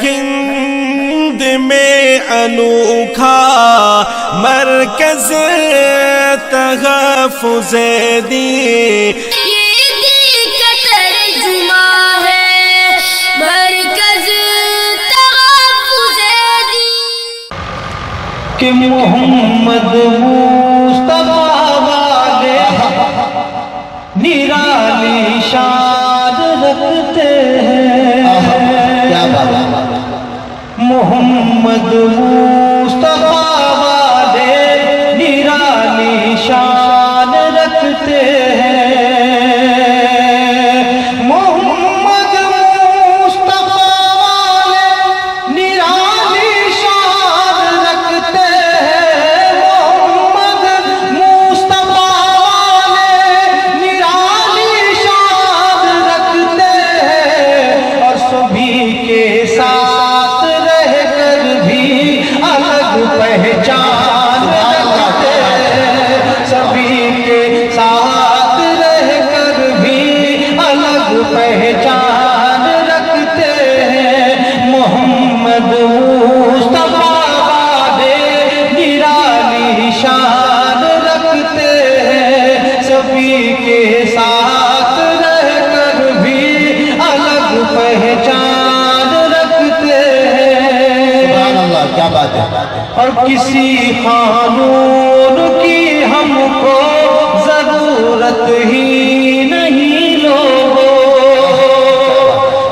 ہند میں انوکھا مرکز تحفظ دین، یہ دل کا ترجمہ ہے مرکز تحفظ دین، کہ محمد مصطفیٰ والے نرالی شان رکھتے ہیں، محمد مصطفیٰ والے نرالی شان رکھتے ہیں، محمد مصطفیٰ والے نرالی شان رکھتے ہیں، محمد مصطفیٰ والے نرالی شان رکھتے ہیں، اور سبھی کے ساتھ رہ کر بھی الگ پہچان رکھتے ہیں، سبھی کے ساتھ رہ کر بھی الگ پہچان رکھتے ہیں، محمد مصطفیٰ والے نرالی شان رکھتے ہیں، سبھی کے ساتھ رہ کر بھی الگ پہچان رکھتے ہیں، سبحان اللہ، کیا بات ہے۔ اور کسی قانون کی ہم کو ضرورت ہی نہیں لوگوں،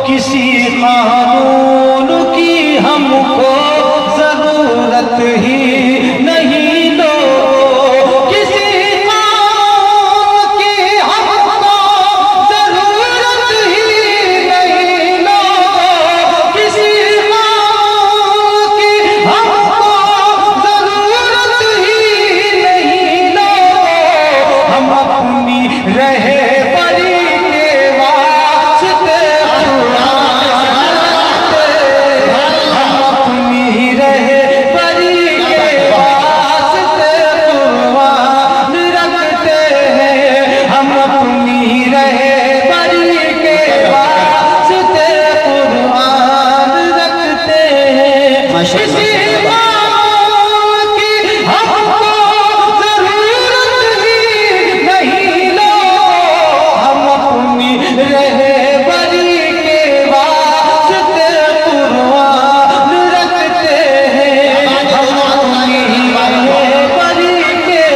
کسی قانون کی ہم کو ضرورت ہی نہیں لوگوں، کسی قانون کی ہم کو ضرورت ہی نہیں لوگوں، کسی قانون کی ہم کو ضرورت ہی نہیں لوگوں، ہم اپنی رہبری کے واسطے قرآن رکھتے ہیں، ہم اپنی رہبری کے واسطے قرآن رکھتے ہیں، ہم اپنی رہبری کے واسطے قرآن رکھتے ہیں، کسی قانون کی ہم کو ضرورت ہی نہیں لوگوں، ہم اپنی رہبری کے واسطے قرآن رکھتے ہیں، ہم اپنی رہبری کے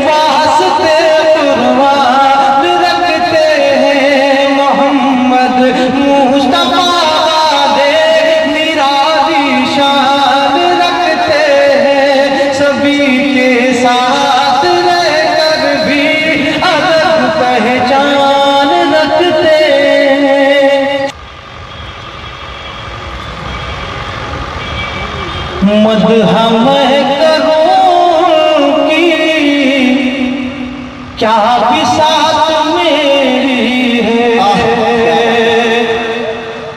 واسطے قرآن رکھتے ہیں، محمد مصطفیٰ والے نرالی شان رکھتے ہیں، سبھی کے ساتھ رہ کر بھی الگ پہچان رکھتے ہیں، مدح کروں کی کیا بساط میری ہے،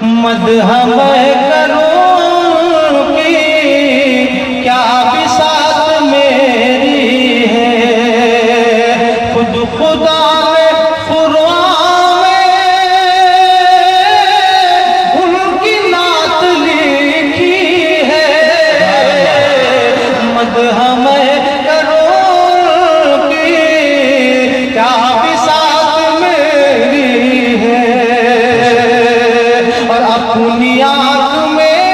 مدح کروں کی کیا بساط میری ہے، خود خدا نے قرآن میں ان کی نعت لکھی ہے، مدح کروں کی کیا بساط میری ہے، اور اپنی آنکھ میں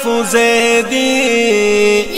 تحفظ دی